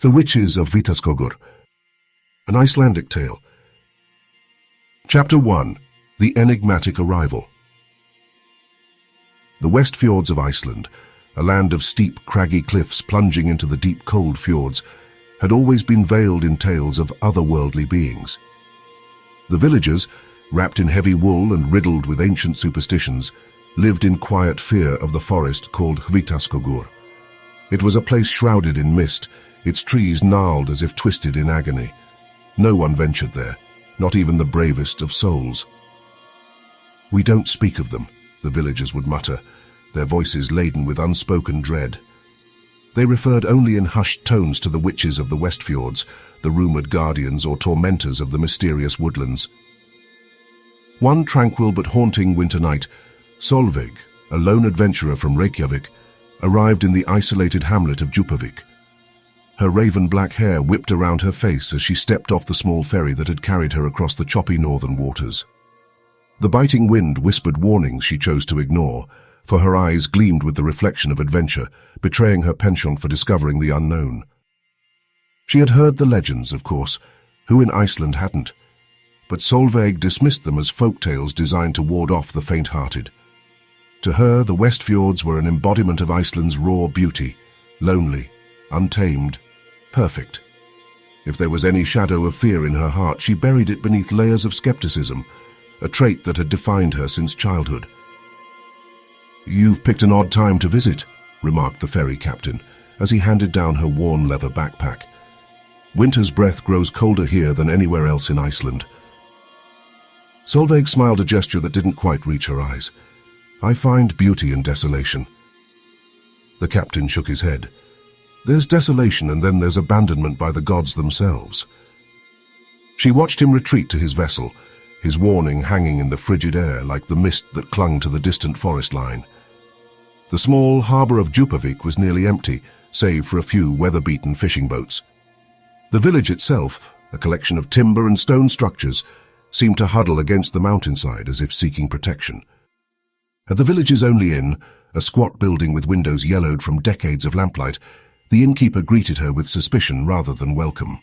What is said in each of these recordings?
The Witches of Vitaskogur, an Icelandic tale. Chapter 1. The Enigmatic Arrival. The West Fjords of Iceland, a land of steep, craggy cliffs plunging into the deep, cold fjords, had always been veiled in tales of otherworldly beings. The villagers, wrapped in heavy wool and riddled with ancient superstitions, lived in quiet fear of the forest called Vitaskogur. It was a place shrouded in mist, its trees gnarled as if twisted in agony. No one ventured there, not even the bravest of souls. "We don't speak of them," the villagers would mutter, their voices laden with unspoken dread. They referred only in hushed tones to the witches of the West Fjords, the rumored guardians or tormentors of the mysterious woodlands. One tranquil but haunting winter night, Solveig, a lone adventurer from Reykjavik, arrived in the isolated hamlet of Djupavik. Her raven-black hair whipped around her face as she stepped off the small ferry that had carried her across the choppy northern waters. The biting wind whispered warnings she chose to ignore, for her eyes gleamed with the reflection of adventure, betraying her penchant for discovering the unknown. She had heard the legends, of course. Who in Iceland hadn't? But Solveig dismissed them as folk tales designed to ward off the faint-hearted. To her, the West Fjords were an embodiment of Iceland's raw beauty, lonely, untamed, perfect. If there was any shadow of fear in her heart, she buried it beneath layers of skepticism, a trait that had defined her since childhood. "You've picked an odd time to visit," remarked the ferry captain, as he handed down her worn leather backpack. "Winter's breath grows colder here than anywhere else in Iceland." Solveig smiled, a gesture that didn't quite reach her eyes. "I find beauty in desolation." The captain shook his head. "There's desolation, and then there's abandonment by the gods themselves." She watched him retreat to his vessel, his warning hanging in the frigid air like the mist that clung to the distant forest line. The small harbour of Djupavik was nearly empty, save for a few weather-beaten fishing boats. The village itself, a collection of timber and stone structures, seemed to huddle against the mountainside as if seeking protection. At the village's only inn, a squat building with windows yellowed from decades of lamplight, the innkeeper greeted her with suspicion rather than welcome.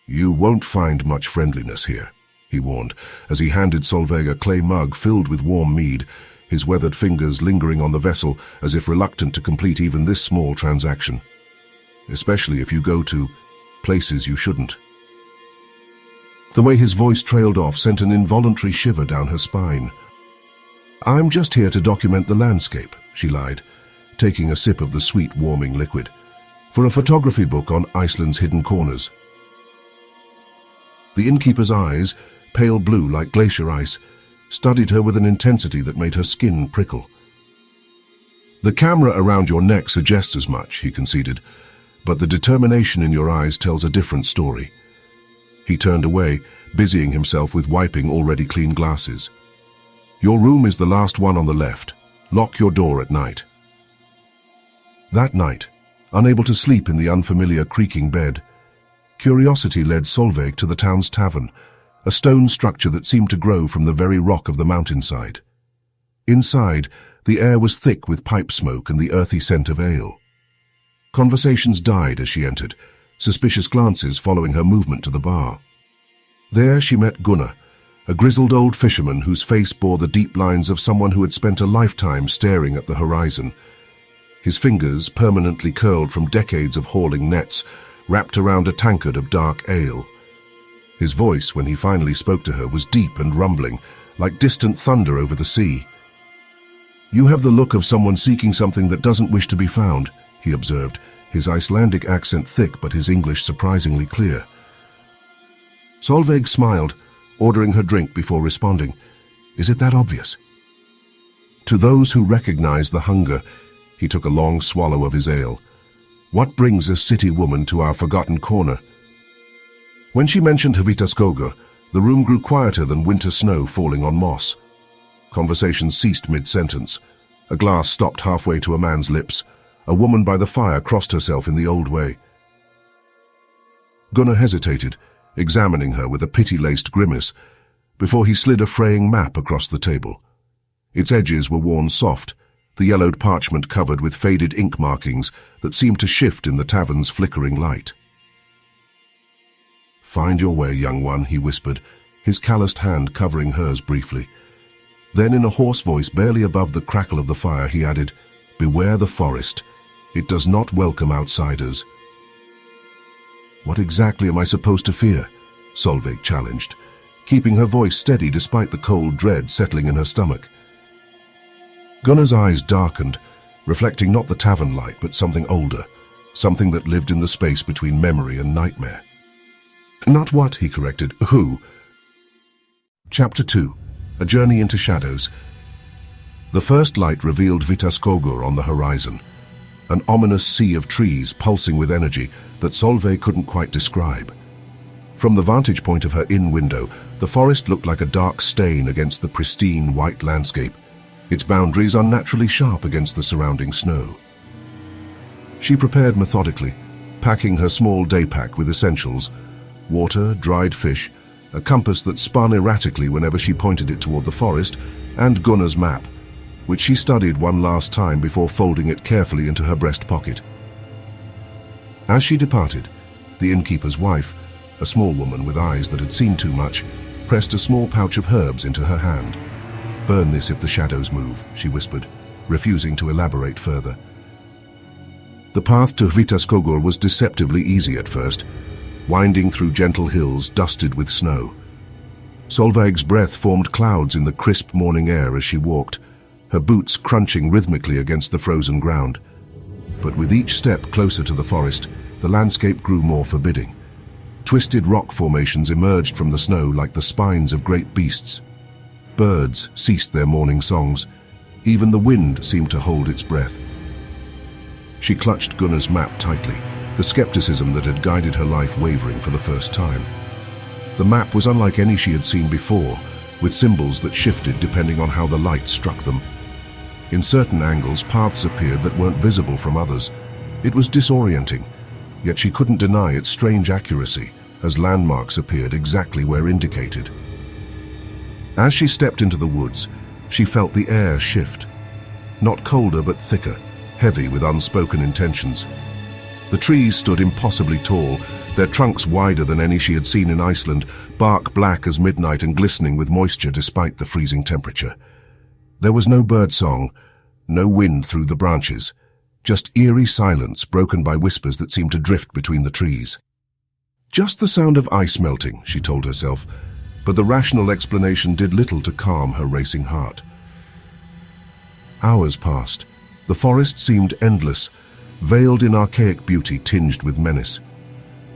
"You won't find much friendliness here," he warned, as he handed Solveig a clay mug filled with warm mead, his weathered fingers lingering on the vessel as if reluctant to complete even this small transaction. "Especially if you go to places you shouldn't." The way his voice trailed off sent an involuntary shiver down her spine. "I'm just here to document the landscape," she lied, taking a sip of the sweet, warming liquid, "for a photography book on Iceland's hidden corners." The innkeeper's eyes, pale blue like glacier ice, studied her with an intensity that made her skin prickle. "The camera around your neck suggests as much," he conceded, "but the determination in your eyes tells a different story." He turned away, busying himself with wiping already clean glasses. "Your room is the last one on the left. Lock your door at night." That night, unable to sleep in the unfamiliar creaking bed, curiosity led Solveig to the town's tavern, a stone structure that seemed to grow from the very rock of the mountainside. Inside, the air was thick with pipe smoke and the earthy scent of ale. Conversations died as she entered, suspicious glances following her movement to the bar. There she met Gunnar, a grizzled old fisherman whose face bore the deep lines of someone who had spent a lifetime staring at the horizon. His fingers, permanently curled from decades of hauling nets, wrapped around a tankard of dark ale. His voice, when he finally spoke to her, was deep and rumbling, like distant thunder over the sea. "You have the look of someone seeking something that doesn't wish to be found," he observed, his Icelandic accent thick but his English surprisingly clear. Solveig smiled, ordering her drink before responding. "Is it that obvious?" To those who recognize the hunger, he took a long swallow of his ale. "What brings a city woman to our forgotten corner?" When she mentioned Vitaskogur, the room grew quieter than winter snow falling on moss. Conversation ceased mid-sentence. A glass stopped halfway to a man's lips. A woman by the fire crossed herself in the old way. Gunnar hesitated, examining her with a pity-laced grimace, before he slid a fraying map across the table. Its edges were worn soft, the yellowed parchment covered with faded ink markings that seemed to shift in the tavern's flickering light. "Find your way, young one," he whispered, his calloused hand covering hers briefly. Then in a hoarse voice barely above the crackle of the fire, he added, "Beware the forest. It does not welcome outsiders." "What exactly am I supposed to fear?" Solveig challenged, keeping her voice steady despite the cold dread settling in her stomach. Gunnar's eyes darkened, reflecting not the tavern light but something older, something that lived in the space between memory and nightmare. "Not what," he corrected, "who?" Chapter 2. A Journey into Shadows. The first light revealed Vitaskogr on the horizon, an ominous sea of trees pulsing with energy that Solveig couldn't quite describe. From the vantage point of her inn window, the forest looked like a dark stain against the pristine white landscape, its boundaries unnaturally sharp against the surrounding snow. She prepared methodically, packing her small day pack with essentials: water, dried fish, a compass that spun erratically whenever she pointed it toward the forest, and Gunnar's map, which she studied one last time before folding it carefully into her breast pocket. As she departed, the innkeeper's wife, a small woman with eyes that had seen too much, pressed a small pouch of herbs into her hand. "Burn this if the shadows move," she whispered, refusing to elaborate further. The path to Vitaskogr was deceptively easy at first, winding through gentle hills dusted with snow. Solveig's breath formed clouds in the crisp morning air as she walked, her boots crunching rhythmically against the frozen ground. But with each step closer to the forest, the landscape grew more forbidding. Twisted rock formations emerged from the snow like the spines of great beasts. Birds ceased their morning songs. Even the wind seemed to hold its breath. She clutched Gunnar's map tightly, the skepticism that had guided her life wavering for the first time. The map was unlike any she had seen before, with symbols that shifted depending on how the light struck them. In certain angles, paths appeared that weren't visible from others. It was disorienting, yet she couldn't deny its strange accuracy, as landmarks appeared exactly where indicated. As she stepped into the woods, she felt the air shift. Not colder but thicker, heavy with unspoken intentions. The trees stood impossibly tall, their trunks wider than any she had seen in Iceland, bark black as midnight and glistening with moisture despite the freezing temperature. There was no birdsong, no wind through the branches, just eerie silence broken by whispers that seemed to drift between the trees. Just the sound of ice melting, she told herself, but the rational explanation did little to calm her racing heart. Hours passed. The forest seemed endless, veiled in archaic beauty tinged with menace.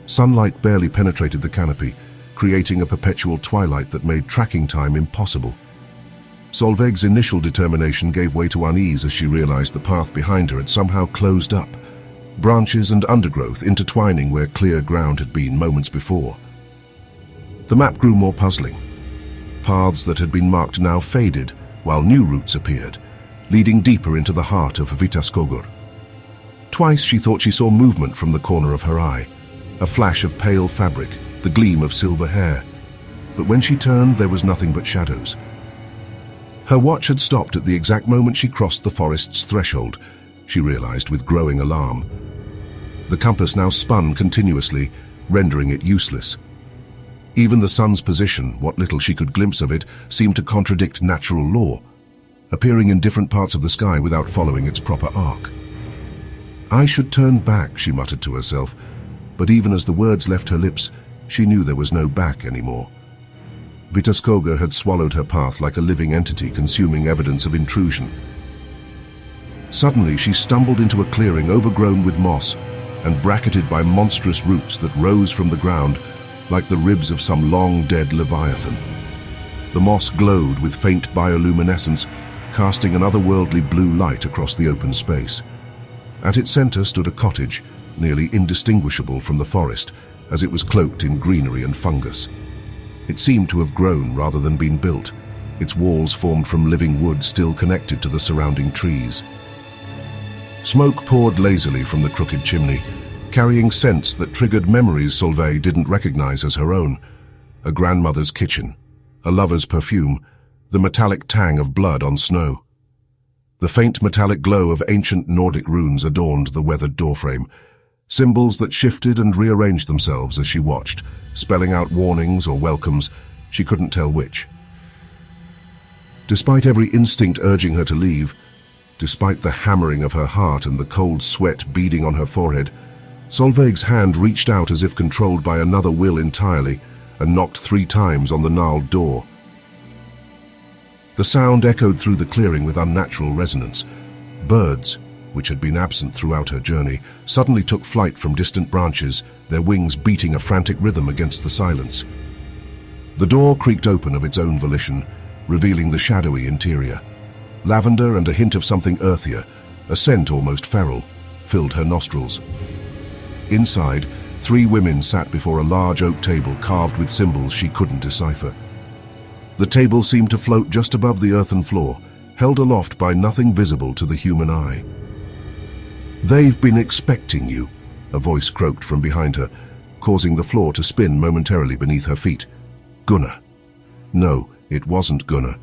Sunlight barely penetrated the canopy, creating a perpetual twilight that made tracking time impossible. Solveig's initial determination gave way to unease as she realized the path behind her had somehow closed up, branches and undergrowth intertwining where clear ground had been moments before. The map grew more puzzling. Paths that had been marked now faded, while new routes appeared, leading deeper into the heart of Vitaskogr. Twice she thought she saw movement from the corner of her eye, a flash of pale fabric, the gleam of silver hair. But when she turned, there was nothing but shadows. Her watch had stopped at the exact moment she crossed the forest's threshold, she realized with growing alarm. The compass now spun continuously, rendering it useless. Even the sun's position, what little she could glimpse of it, seemed to contradict natural law, appearing in different parts of the sky without following its proper arc. "I should turn back," she muttered to herself, but even as the words left her lips, she knew there was no back anymore. Vitaskogr had swallowed her path like a living entity consuming evidence of intrusion. Suddenly she stumbled into a clearing overgrown with moss and bracketed by monstrous roots that rose from the ground like the ribs of some long-dead leviathan. The moss glowed with faint bioluminescence, casting an otherworldly blue light across the open space. At its center stood a cottage, nearly indistinguishable from the forest, as it was cloaked in greenery and fungus. It seemed to have grown rather than been built, its walls formed from living wood still connected to the surrounding trees. Smoke poured lazily from the crooked chimney, carrying scents that triggered memories Solveig didn't recognize as her own. A grandmother's kitchen, a lover's perfume, the metallic tang of blood on snow. The faint metallic glow of ancient Nordic runes adorned the weathered doorframe, symbols that shifted and rearranged themselves as she watched, spelling out warnings or welcomes, she couldn't tell which. Despite every instinct urging her to leave, despite the hammering of her heart and the cold sweat beading on her forehead, Solveig's hand reached out as if controlled by another will entirely and knocked 3 times on the gnarled door. The sound echoed through the clearing with unnatural resonance. Birds, which had been absent throughout her journey, suddenly took flight from distant branches, their wings beating a frantic rhythm against the silence. The door creaked open of its own volition, revealing the shadowy interior. Lavender and a hint of something earthier, a scent almost feral, filled her nostrils. Inside, 3 women sat before a large oak table carved with symbols she couldn't decipher. The table seemed to float just above the earthen floor, held aloft by nothing visible to the human eye. "They've been expecting you," a voice croaked from behind her, causing the floor to spin momentarily beneath her feet. Gunnar. No, it wasn't Gunnar.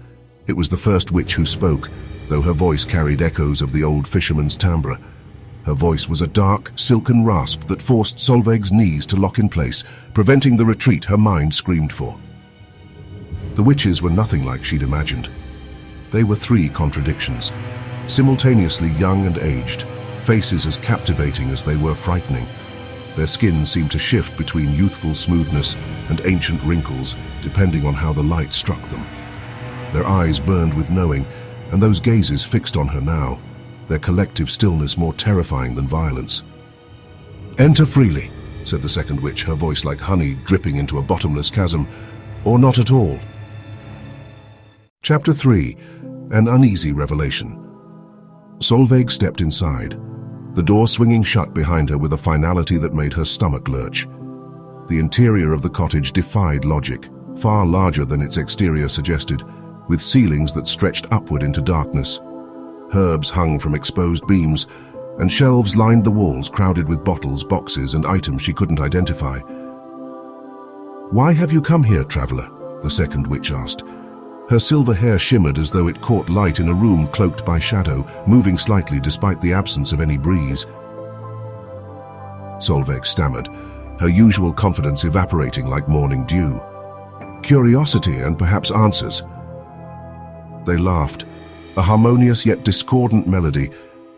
It was the first witch who spoke, though her voice carried echoes of the old fisherman's timbre. Her voice was a dark, silken rasp that forced Solveig's knees to lock in place, preventing the retreat her mind screamed for. The witches were nothing like she'd imagined. They were 3 contradictions, simultaneously young and aged, faces as captivating as they were frightening. Their skin seemed to shift between youthful smoothness and ancient wrinkles, depending on how the light struck them. Their eyes burned with knowing, and those gazes fixed on her now, their collective stillness more terrifying than violence. "Enter freely," said the second witch, her voice like honey dripping into a bottomless chasm, "or not at all." Chapter 3. An Uneasy Revelation. Solveig stepped inside, the door swinging shut behind her with a finality that made her stomach lurch. The interior of the cottage defied logic, far larger than its exterior suggested, with ceilings that stretched upward into darkness. Herbs hung from exposed beams, and shelves lined the walls crowded with bottles, boxes, and items she couldn't identify. "Why have you come here, traveler?" the second witch asked. Her silver hair shimmered as though it caught light in a room cloaked by shadow, moving slightly despite the absence of any breeze. Solveig stammered, her usual confidence evaporating like morning dew. "Curiosity and perhaps answers." They laughed, a harmonious yet discordant melody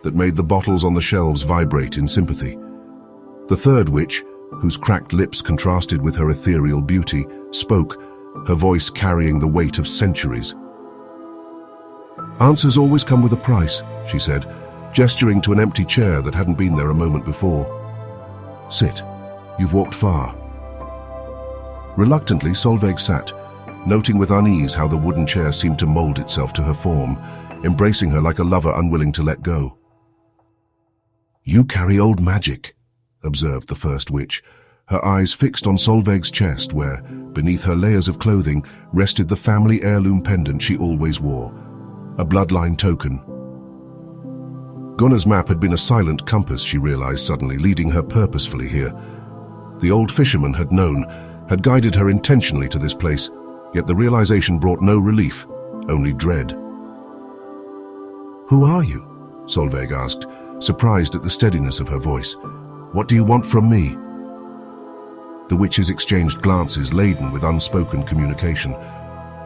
that made the bottles on the shelves vibrate in sympathy. The third witch, whose cracked lips contrasted with her ethereal beauty, spoke, her voice carrying the weight of centuries. "Answers always come with a price," she said, gesturing to an empty chair that hadn't been there a moment before. "Sit. You've walked far." Reluctantly, Solveig sat, noting with unease how the wooden chair seemed to mold itself to her form, embracing her like a lover unwilling to let go. "You carry old magic," observed the first witch, her eyes fixed on Solveig's chest where, beneath her layers of clothing, rested the family heirloom pendant she always wore, a bloodline token. Gunnar's map had been a silent compass, she realized suddenly, leading her purposefully here. The old fisherman had known, had guided her intentionally to this place, yet the realization brought no relief, only dread. "Who are you?" Solveig asked, surprised at the steadiness of her voice. "What do you want from me?" The witches exchanged glances laden with unspoken communication.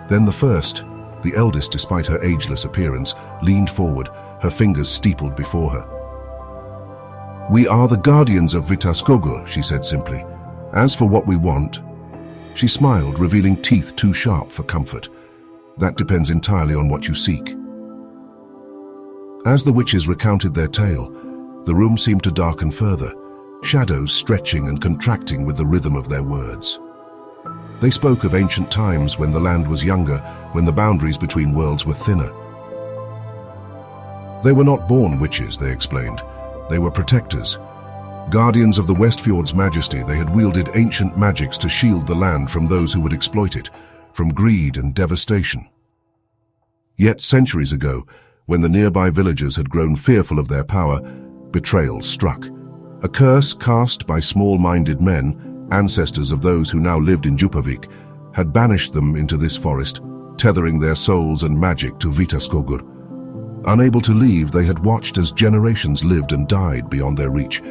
Then the first, the eldest despite her ageless appearance, leaned forward, her fingers steepled before her. "We are the guardians of Vitaskogur," she said simply. "As for what we want..." She smiled, revealing teeth too sharp for comfort. "That depends entirely on what you seek." As the witches recounted their tale, the room seemed to darken further, shadows stretching and contracting with the rhythm of their words. They spoke of ancient times when the land was younger, when the boundaries between worlds were thinner. They were not born witches, they explained. They were protectors. Guardians of the Westfjord's majesty, they had wielded ancient magics to shield the land from those who would exploit it, from greed and devastation. Yet centuries ago, when the nearby villagers had grown fearful of their power, betrayal struck. A curse cast by small-minded men, ancestors of those who now lived in Djupavik, had banished them into this forest, tethering their souls and magic to Vitaskogur. Unable to leave, they had watched as generations lived and died beyond their reach.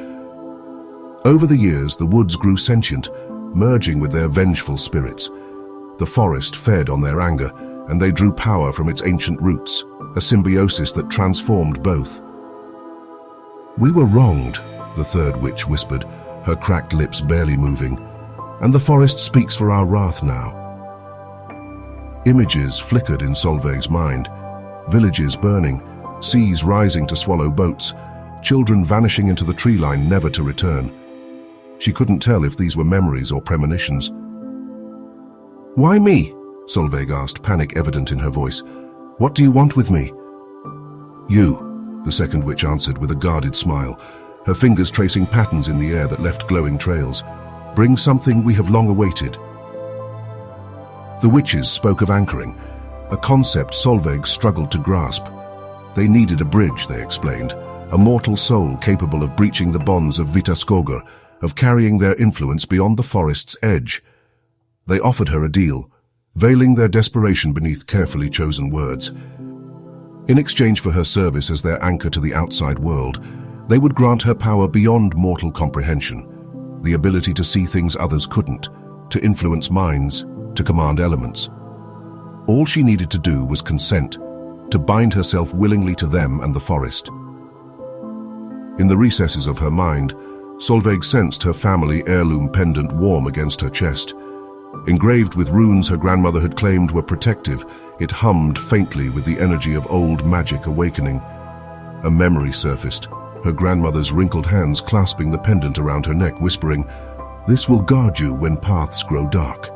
Over the years, the woods grew sentient, merging with their vengeful spirits. The forest fed on their anger, and they drew power from its ancient roots, a symbiosis that transformed both. "We were wronged," the third witch whispered, her cracked lips barely moving, "and the forest speaks for our wrath now." Images flickered in Solveig's mind. Villages burning, seas rising to swallow boats, children vanishing into the tree line never to return. She couldn't tell if these were memories or premonitions. "Why me?" Solveig asked, panic evident in her voice. "What do you want with me?" "You," the second witch answered with a guarded smile, her fingers tracing patterns in the air that left glowing trails. "Bring something we have long awaited." The witches spoke of anchoring, a concept Solveig struggled to grasp. They needed a bridge, they explained, a mortal soul capable of breaching the bonds of Vitaskogr, of carrying their influence beyond the forest's edge. They offered her a deal, veiling their desperation beneath carefully chosen words. In exchange for her service as their anchor to the outside world, they would grant her power beyond mortal comprehension, the ability to see things others couldn't, to influence minds, to command elements. All she needed to do was consent, to bind herself willingly to them and the forest. In the recesses of her mind, Solveig sensed her family heirloom pendant warm against her chest. Engraved with runes her grandmother had claimed were protective, it hummed faintly with the energy of old magic awakening. A memory surfaced, her grandmother's wrinkled hands clasping the pendant around her neck, whispering, "This will guard you when paths grow dark."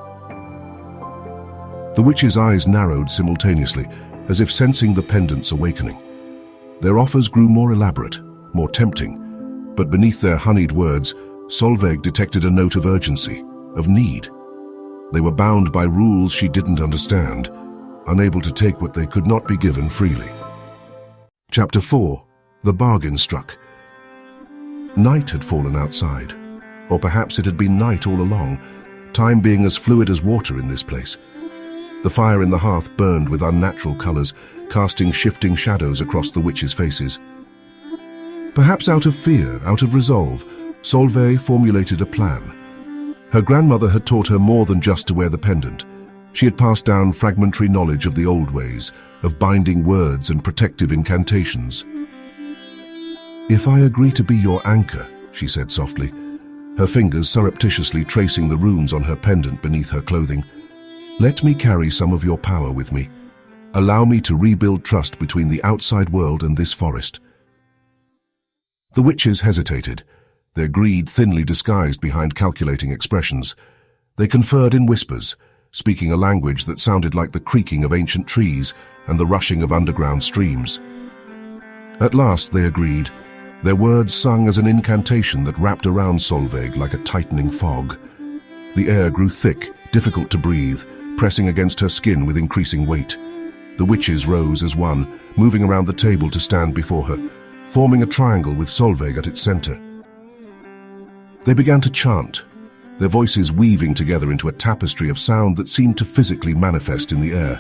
The witch's eyes narrowed simultaneously, as if sensing the pendant's awakening. Their offers grew more elaborate, more tempting, but beneath their honeyed words, Solveig detected a note of urgency, of need. They were bound by rules she didn't understand, unable to take what they could not be given freely. Chapter 4. The Bargain Struck. Night had fallen outside, or perhaps it had been night all along, time being as fluid as water in this place. The fire in the hearth burned with unnatural colors, casting shifting shadows across the witches' faces. Perhaps out of fear, out of resolve, Solveig formulated a plan. Her grandmother had taught her more than just to wear the pendant. She had passed down fragmentary knowledge of the old ways, of binding words and protective incantations. "If I agree to be your anchor," she said softly, her fingers surreptitiously tracing the runes on her pendant beneath her clothing, "let me carry some of your power with me. Allow me to rebuild trust between the outside world and this forest." The witches hesitated, their greed thinly disguised behind calculating expressions. They conferred in whispers, speaking a language that sounded like the creaking of ancient trees and the rushing of underground streams. At last they agreed, their words sung as an incantation that wrapped around Solveig like a tightening fog. The air grew thick, difficult to breathe, pressing against her skin with increasing weight. The witches rose as one, moving around the table to stand before her, forming a triangle with Solveig at its center. They began to chant, their voices weaving together into a tapestry of sound that seemed to physically manifest in the air,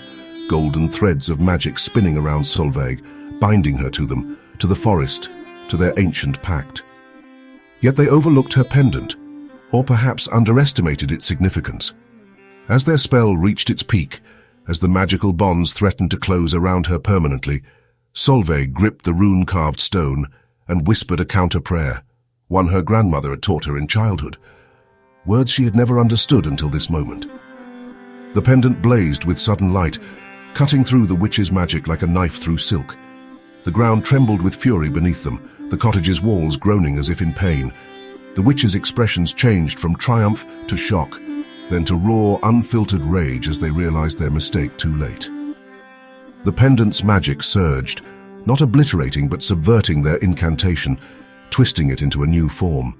golden threads of magic spinning around Solveig, binding her to them, to the forest, to their ancient pact. Yet they overlooked her pendant, or perhaps underestimated its significance. As their spell reached its peak, as the magical bonds threatened to close around her permanently, Solveig gripped the rune-carved stone and whispered a counter-prayer, one her grandmother had taught her in childhood, words she had never understood until this moment. The pendant blazed with sudden light, cutting through the witch's magic like a knife through silk. The ground trembled with fury beneath them, the cottage's walls groaning as if in pain. The witches' expressions changed from triumph to shock, then to raw, unfiltered rage as they realized their mistake too late. The pendant's magic surged, not obliterating but subverting their incantation, twisting it into a new form.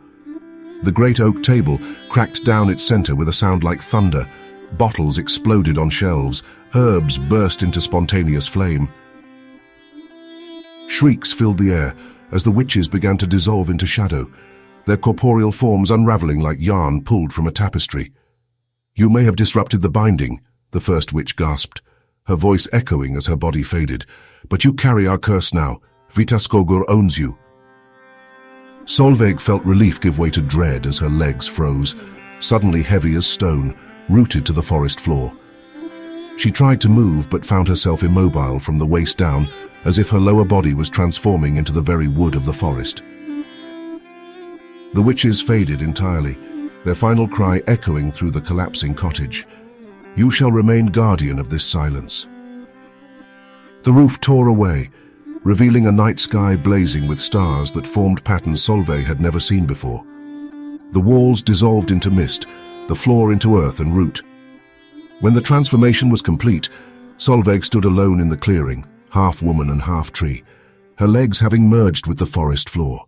The great oak table cracked down its center with a sound like thunder. Bottles exploded on shelves, herbs burst into spontaneous flame. Shrieks filled the air as the witches began to dissolve into shadow, their corporeal forms unraveling like yarn pulled from a tapestry. "You may have disrupted the binding," the first witch gasped, her voice echoing as her body faded. "But you carry our curse now. Vitas-Skogur owns you." Solveig felt relief give way to dread as her legs froze, suddenly heavy as stone, rooted to the forest floor. She tried to move but found herself immobile from the waist down, as if her lower body was transforming into the very wood of the forest. The witches faded entirely, their final cry echoing through the collapsing cottage. "You shall remain guardian of this silence." The roof tore away, revealing a night sky blazing with stars that formed patterns Solveig had never seen before. The walls dissolved into mist, the floor into earth and root. When the transformation was complete, Solveig stood alone in the clearing, half woman and half tree, her legs having merged with the forest floor.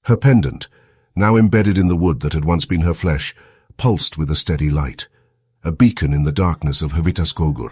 Her pendant, now embedded in the wood that had once been her flesh, pulsed with a steady light, a beacon in the darkness of Vitas-Skogur.